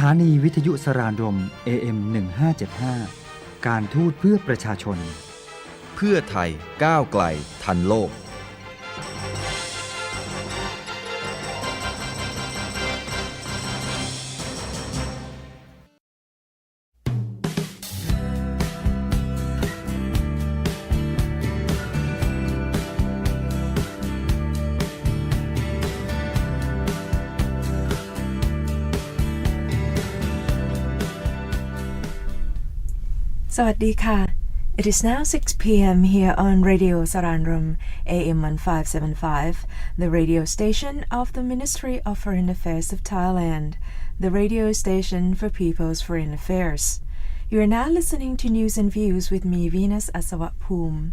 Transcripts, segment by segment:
ถานีวิทยุสรานรม AM1575 การทูตเพื่อประชาชนเพื่อไทยก้าวไกลทันโลกสวัสดีค่ะ It is now 6 p.m. here on Radio Saranrom AM1575, the radio station of the Ministry of Foreign Affairs of Thailand, the radio station for people's foreign affairs. You are now listening to News and Views with me, Venus Asawatpoom.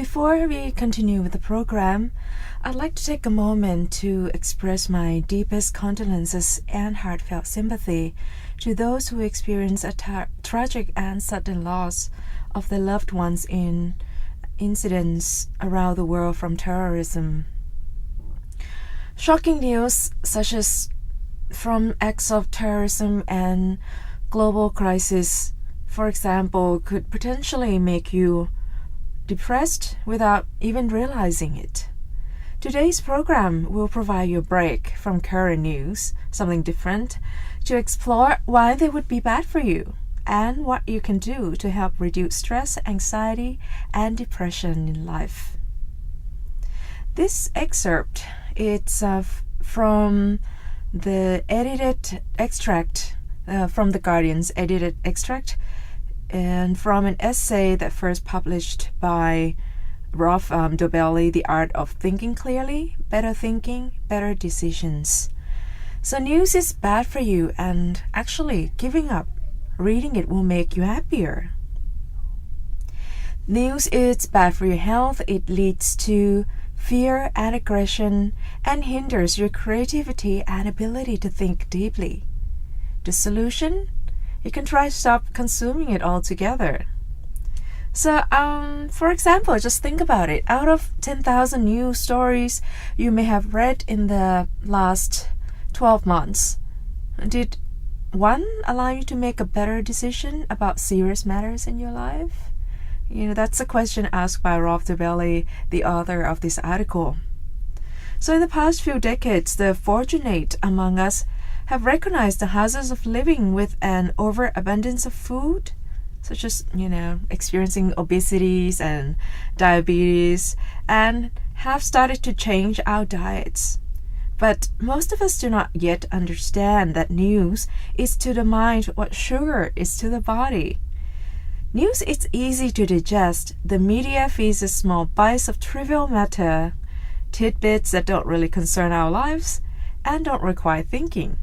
Before we continue with the program, I'd like to take a moment to express my deepest condolences and heartfelt sympathy to those who experience a tragic and sudden loss of their loved ones in incidents around the world from terrorism. Shocking news such as from acts of terrorism and global crisis, for example, could potentially make you depressed without even realizing it. Today's program will provide you a break from current news, something different, to explore why they would be bad for you and what you can do to help reduce stress, anxiety, and depression in life. This excerpt is from the edited extract, from The Guardian's edited extract, and from an essay that first published by Rolf Dobelli, The Art of Thinking Clearly, Better Thinking, Better Decisions. So news is bad for you, and actually giving up reading it will make you happier. News is bad for your health. It leads to fear and aggression and hinders your creativity and ability to think deeply. The solution? You can try to stop consuming it altogether. So, for example, just think about it. Out of 10,000 news stories you may have read in the last 12 months, did one allow you to make a better decision about serious matters in your life? You know, that's a question asked by Rolf Dobelli, the author of this article. So in the past few decades, the fortunate among us have recognized the hazards of living with an overabundance of food, such as, experiencing obesity and diabetes, and have started to change our diets. But most of us do not yet understand that news is to the mind what sugar is to the body. News is easy to digest. The media feeds us small bites of trivial matter, tidbits that don't really concern our lives and don't require thinking.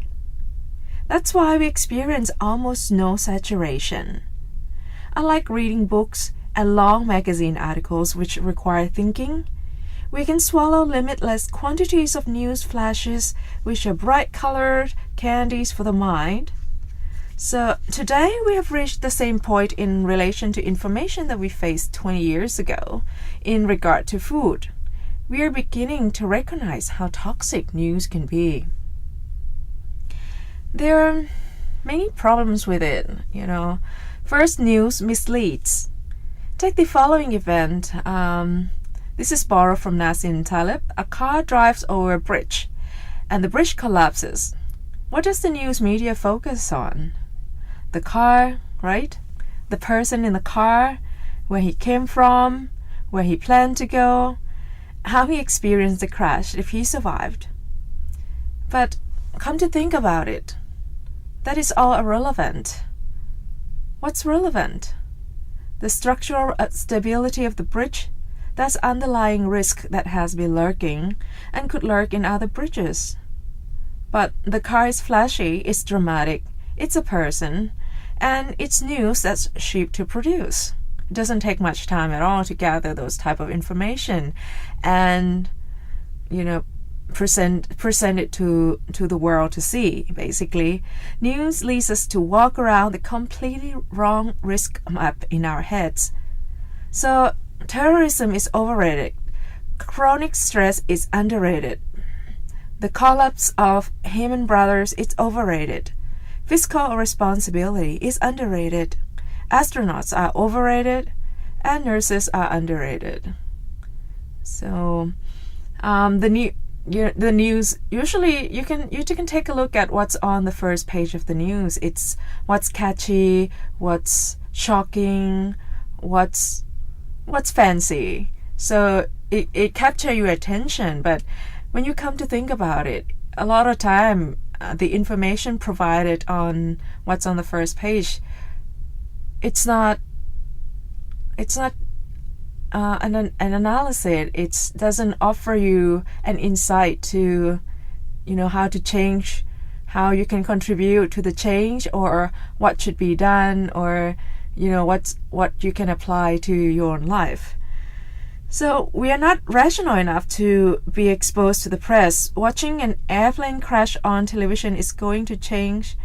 That's why we experience almost no saturation. Unlike reading books and long magazine articles which require thinking, we can swallow limitless quantities of news flashes which are bright-colored candies for the mind. So today we have reached the same point in relation to information that we faced 20 years ago in regard to food. We are beginning to recognize how toxic news can be. There are many problems with it, First, news misleads. Take the following event. This is borrowed from Nassim Taleb. A car drives over a bridge, and the bridge collapses. What does the news media focus on? The car, right? The person in the car, where he came from, where he planned to go, how he experienced the crash, if he survived. But come to think about it, that is all irrelevant. What's relevant? The structural stability of the bridge, that's underlying risk that has been lurking and could lurk in other bridges. But the car is flashy, it's dramatic, it's a person, and it's news that's cheap to produce. It doesn't take much time at all to gather those type of information and, present it to the world to see, basically. News leads us to walk around the completely wrong risk map in our heads. So terrorism is overrated. Chronic stress is underrated. The collapse of Lehman Brothers is overrated. Fiscal responsibility is underrated. Astronauts are overrated, and nurses are underrated. So, the news, usually you can take a look at what's on the first page of the news. It's what's catchy, what's shocking, what's fancy. So it captures your attention. But when you come to think about it, a lot of time the information provided on what's on the first page, it's not an analysis. It doesn't offer you an insight to, how to change, how you can contribute to the change, or what should be done, or what you can apply to your own life. So we are not rational enough to be exposed to the press. Watching an airplane crash on television is going to change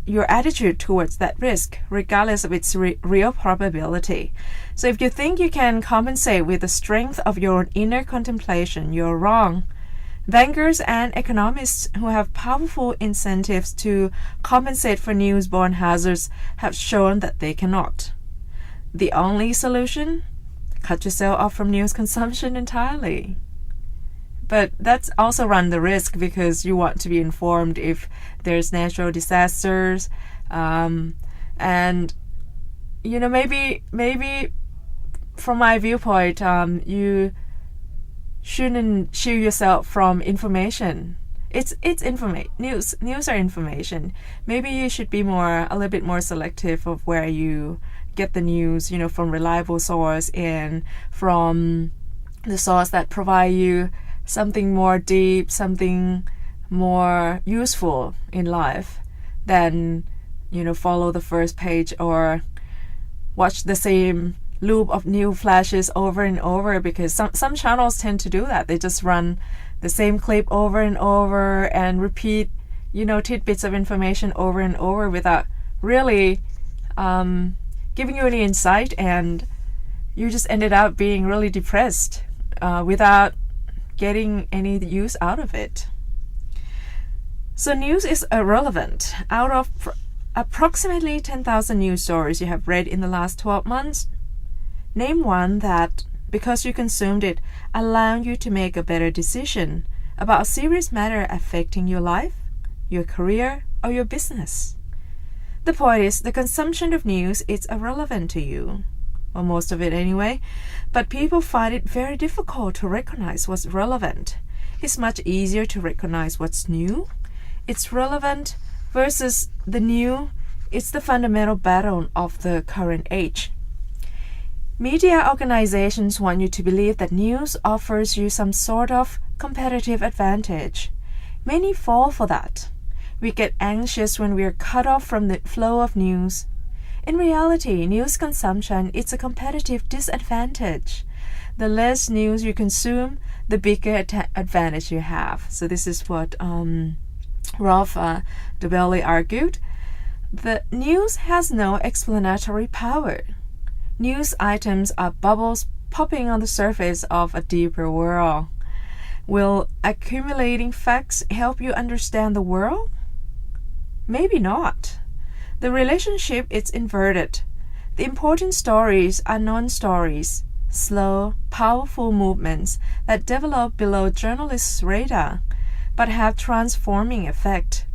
your attitude towards that risk, regardless of its real probability. So if you think you can compensate with the strength of your inner contemplation, you're wrong. Bankers and economists who have powerful incentives to compensate for news-borne hazards have shown that they cannot. The only solution? Cut yourself off from news consumption entirely. But that's also run the risk because you want to be informed if there's natural disasters, and maybe from my viewpoint, you shouldn't shield yourself from information. It's news are information. Maybe you should be a little bit more selective of where you get the news, from reliable source and from the source that provide you something more deep, something more useful in life than, follow the first page or watch the same loop of new flashes over and over, because some channels tend to do that. They just run the same clip over and over and repeat, tidbits of information over and over without really giving you any insight, and you just ended up being really depressed without getting any use out of it. So news is irrelevant. Out of approximately 10,000 news stories you have read in the last 12 months, name one that, because you consumed it, allowed you to make a better decision about a serious matter affecting your life, your career, or your business. The point is, the consumption of news is irrelevant to you, or most of it anyway, but people find it very difficult to recognize what's relevant. It's much easier to recognize what's new. It's relevant versus the new. It's the fundamental battle of the current age. Media organizations want you to believe that news offers you some sort of competitive advantage. Many fall for that. We get anxious when we are cut off from the flow of news. In reality, news consumption is a competitive disadvantage. The less news you consume, the bigger advantage you have. So this is what Rolf Dobelli argued. The news has no explanatory power. News items are bubbles popping on the surface of a deeper world. Will accumulating facts help you understand the world? Maybe not. The relationship is inverted. The important stories are non-stories, slow, powerful movements that develop below journalists' radar, but have transforming effect.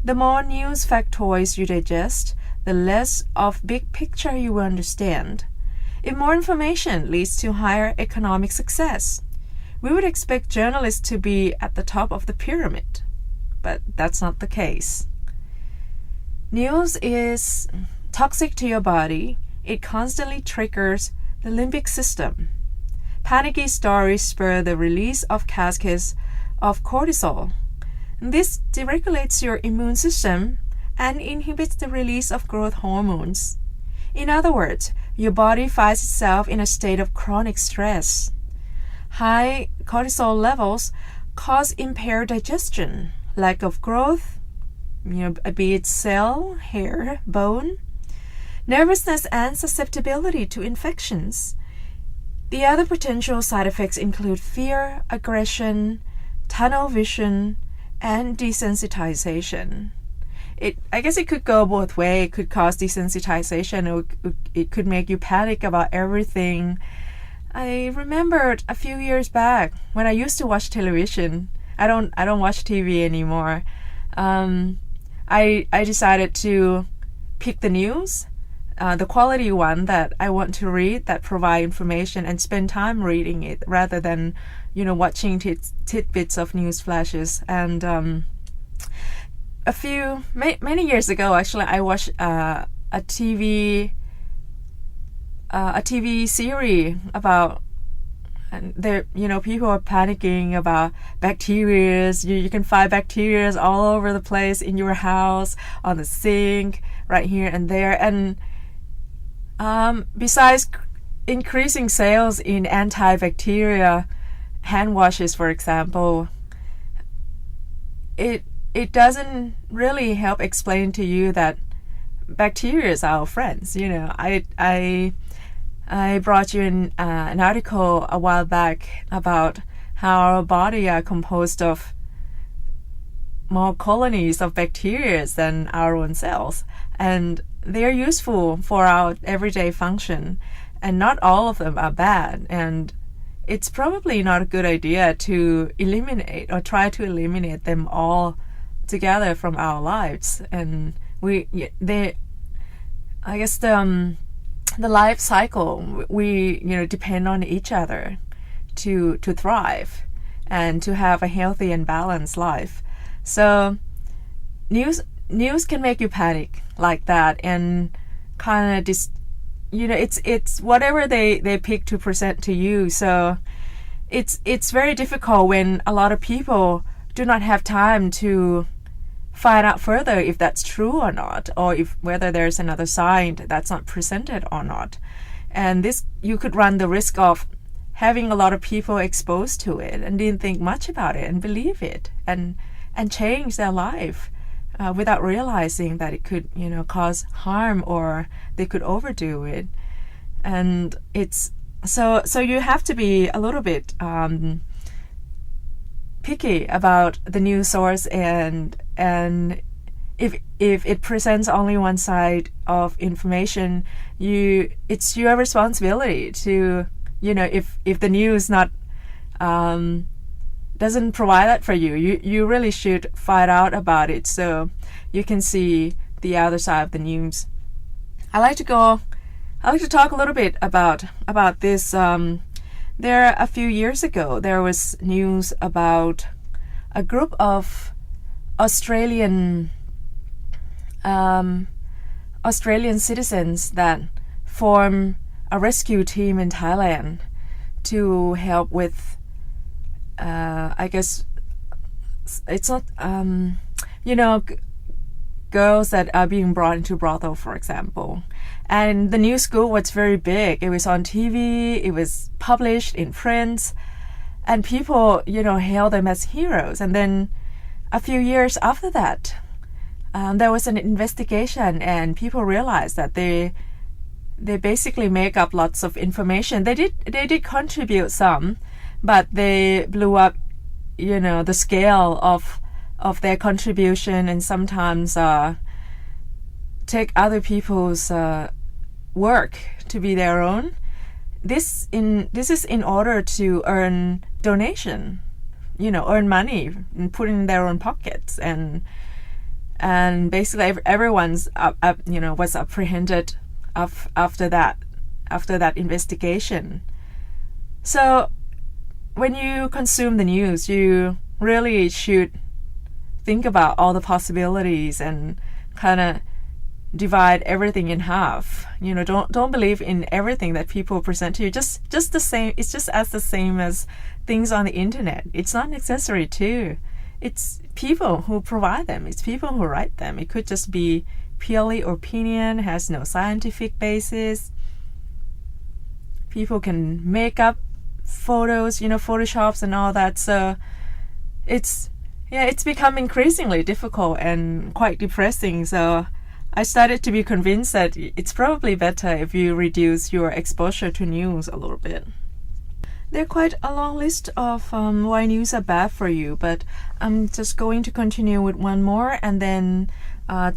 The more news factoids you digest, the less of big picture you will understand. If more information leads to higher economic success, we would expect journalists to be at the top of the pyramid, but that's not the case. News is toxic to your body. It constantly triggers the limbic system. Panicky stories spur the release of cascades of cortisol. This deregulates your immune system and inhibits the release of growth hormones. In other words, your body finds itself in a state of chronic stress. High cortisol levels cause impaired digestion, lack of growth, be it cell, hair, bone, nervousness, and susceptibility to infections. The other potential side effects include fear, aggression, tunnel vision, and desensitization. I guess it could go both ways. It could cause desensitization, or it could make you panic about everything. I remembered a few years back when I used to watch television. I don't watch TV anymore. I decided to pick the news, the quality one that I want to read, that provide information, and spend time reading it rather than, watching tidbits of news flashes. And many years ago, actually, I watched a TV series about, and there, people are panicking about bacteria. You can find bacteria all over the place in your house, on the sink, right here and there. And besides increasing sales in antibacterial hand washes, for example, it doesn't really help explain to you that bacteria are our friends. I brought you an article a while back about how our body are composed of more colonies of bacteria than our own cells, and they are useful for our everyday function, and not all of them are bad. And it's probably not a good idea to eliminate or try to eliminate them all together from our lives. And I guess the life cycle, we depend on each other to thrive and to have a healthy and balanced life. So news can make you panic like that, and kind of it's whatever they pick to present to you. So it's very difficult when a lot of people do not have time to find out further if that's true or not, or if whether there's another sign that's not presented or not. And this, you could run the risk of having a lot of people exposed to it and didn't think much about it and believe it and change their life without realizing that it could cause harm, or they could overdo it. And it's so you have to be a little bit picky about the news source, and if it presents only one side of information, it's your responsibility to if the news not doesn't provide that for you really should find out about it so you can see the other side of the news. I like to talk a little bit about this. There, a few years ago, there was news about a group of Australian citizens that form a rescue team in Thailand to help with, I guess, it's not, girls that are being brought into brothel, for example. And the news scoop was very big. It was on TV, it was published in print, and people, hailed them as heroes. And then a few years after that, there was an investigation, and people realized that they basically make up lots of information. They did contribute some, but they blew up, the scale of their contribution, and sometimes take other people's work to be their own. This is in order to earn donation, earn money and put in their own pockets, and basically everyone's was apprehended after that investigation. So when you consume the news, you really should think about all the possibilities and kind of divide everything in half. Don't believe in everything that people present to you. Just the same. It's just as the same as things on the internet. It's not necessary too. It's people who provide them. It's people who write them. It could just be purely opinion, has no scientific basis. People can make up photos, photoshops and all that. So it's become increasingly difficult and quite depressing. So I started to be convinced that it's probably better if you reduce your exposure to news a little bit. There are quite a long list of why news are bad for you, but I'm just going to continue with one more, and then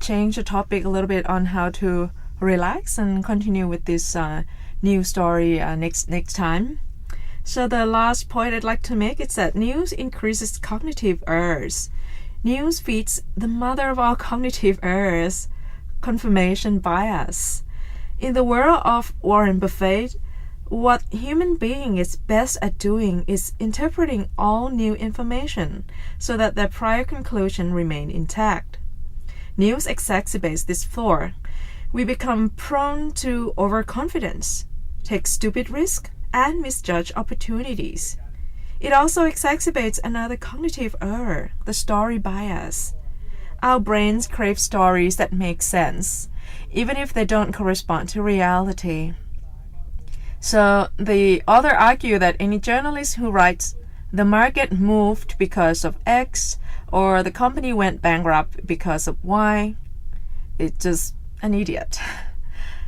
change the topic a little bit on how to relax and continue with this new story next time. So the last point I'd like to make is that news increases cognitive errors. News feeds the mother of all cognitive errors, confirmation bias. In the world of Warren Buffett, what human being is best at doing is interpreting all new information so that their prior conclusion remain intact. News exacerbates this flaw. We become prone to overconfidence, take stupid risks, and misjudge opportunities. It also exacerbates another cognitive error, the story bias. Our brains crave stories that make sense, even if they don't correspond to reality. So the author argued that any journalist who writes, "The market moved because of X," or "The company went bankrupt because of Y," it's just an idiot.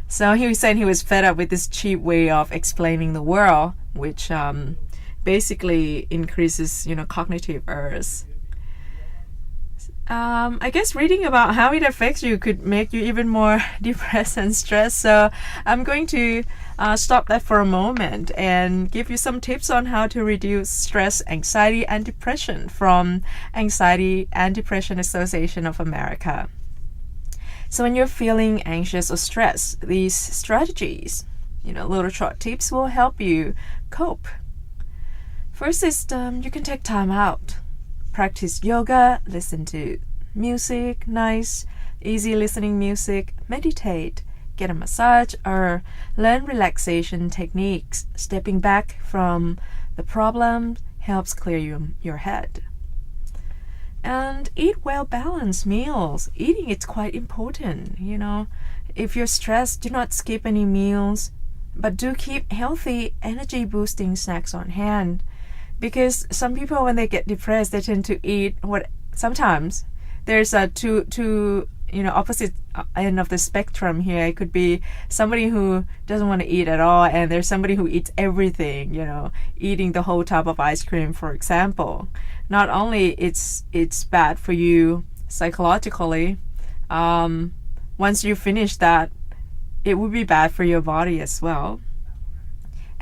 So he said he was fed up with this cheap way of explaining the world, which basically increases, cognitive errors. I guess reading about how it affects you could make you even more depressed and stressed. So I'm going to stop that for a moment and give you some tips on how to reduce stress, anxiety, and depression from Anxiety and Depression Association of America. So when you're feeling anxious or stressed, these strategies, little short tips will help you cope. First is you can take time out. Practice yoga, listen to music, nice, easy listening music, meditate, get a massage, or learn relaxation techniques. Stepping back from the problem helps clear your head. And eat well-balanced meals. Eating is quite important, If you're stressed, do not skip any meals, but do keep healthy, energy-boosting snacks on hand. Because some people, when they get depressed, they tend to eat sometimes there's a two opposite end of the spectrum here. It could be somebody who doesn't want to eat at all, and there's somebody who eats everything, eating the whole tub of ice cream, for example. Not only it's bad for you psychologically, once you finish that, it would be bad for your body as well.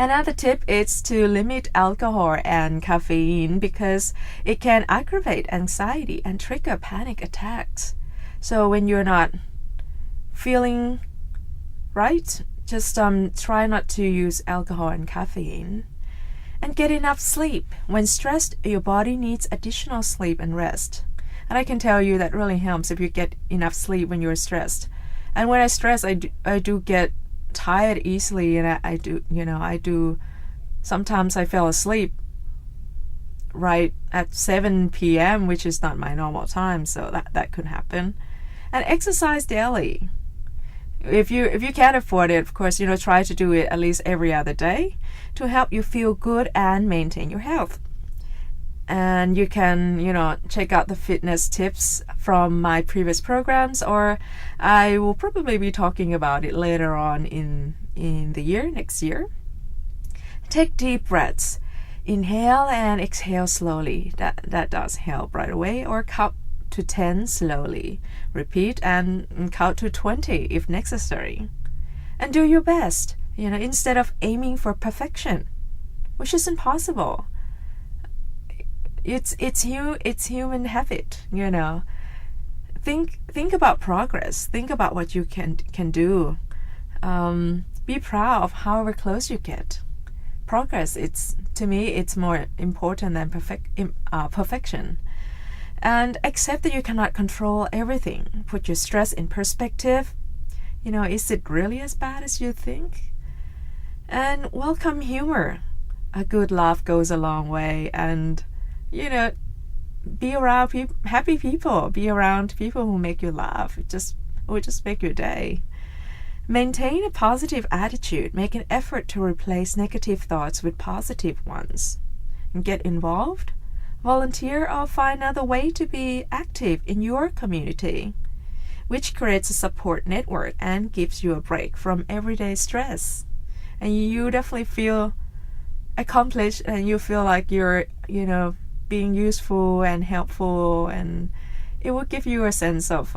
Another tip is to limit alcohol and caffeine because it can aggravate anxiety and trigger panic attacks. So when you're not feeling right, just try not to use alcohol and caffeine. And get enough sleep. When stressed, your body needs additional sleep and rest. And I can tell you that really helps if you get enough sleep when you're stressed. And when I stress, I do get tired easily, and I do sometimes I fell asleep right at 7 p.m., which is not my normal time, so that could happen. And exercise daily. If you can't afford it, of course, try to do it at least every other day to help you feel good and maintain your health. And you can, check out the fitness tips from my previous programs, or I will probably be talking about it later on in the next year. Take deep breaths. Inhale and exhale slowly. That does help right away. Or count to 10 slowly. Repeat and count to 20 if necessary. And do your best, instead of aiming for perfection, which is impossible. It's human habit, Think about progress. Think about what you can do. Be proud of however close you get. Progress, to me, it's more important than perfection. And accept that you cannot control everything. Put your stress in perspective. Is it really as bad as you think? And welcome humor. A good laugh goes a long way. And be around happy people. Be around people who make you laugh. It will just make your day. Maintain a positive attitude. Make an effort to replace negative thoughts with positive ones. And get involved. Volunteer or find another way to be active in your community, which creates a support network and gives you a break from everyday stress. And you definitely feel accomplished, and you feel like you're, being useful and helpful, and it will give you a sense of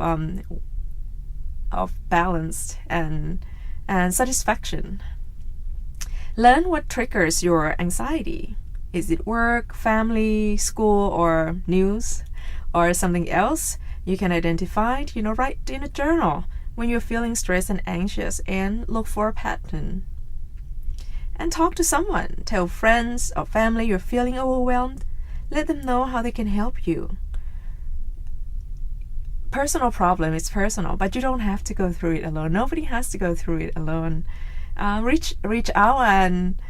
balance and satisfaction. Learn what triggers your anxiety. Is it work, family, school, or news, or something else? You can identify, write in a journal when you're feeling stressed and anxious and look for a pattern. And talk to someone. Tell friends or family you're feeling overwhelmed. Let them know how they can help you. Personal problem is personal, but you don't have to go through it alone. Nobody has to go through it alone. Reach out, and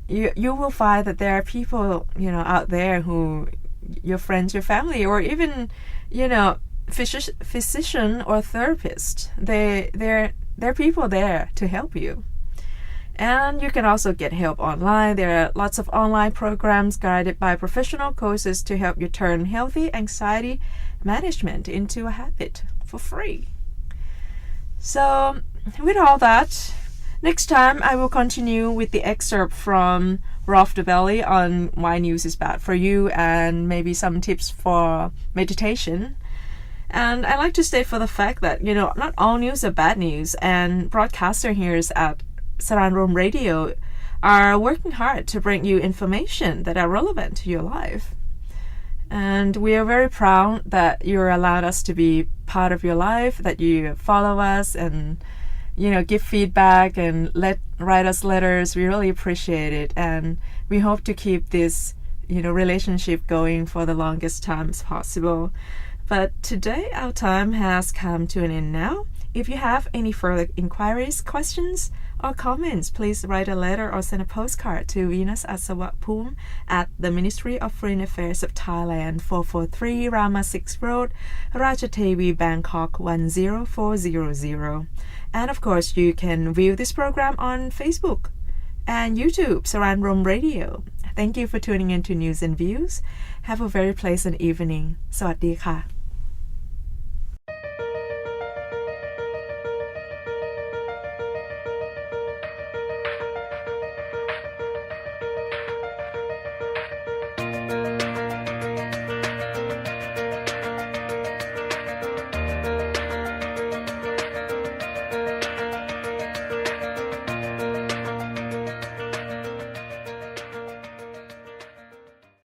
you will find that there are people, out there who, your friends, your family, or even, physician or therapist. There are people there to help you. And you can also get help online. There are lots of online programs guided by professional coaches to help you turn healthy anxiety management into a habit for free. So, with all that, next time I will continue with the excerpt from Rolf Dobelli on why news is bad for you and maybe some tips for meditation. And I like to state for the fact that, not all news are bad news, and broadcaster here at SaranRom Radio are working hard to bring you information that are relevant to your life. And we are very proud that you're allowed us to be part of your life, that you follow us and, give feedback and write us letters. We really appreciate it. And we hope to keep this, relationship going for the longest time as possible. But today our time has come to an end now. If you have any further inquiries, questions, or comments, please write a letter or send a postcard to Venus Asawapum at the Ministry of Foreign Affairs of Thailand, 443 Rama 6 Road, Ratchathewi, Bangkok 10400. And of course, you can view this program on Facebook and YouTube, SaranRom Radio. Thank you for tuning in to News and Views. Have a very pleasant evening. สวัสดีค่ะ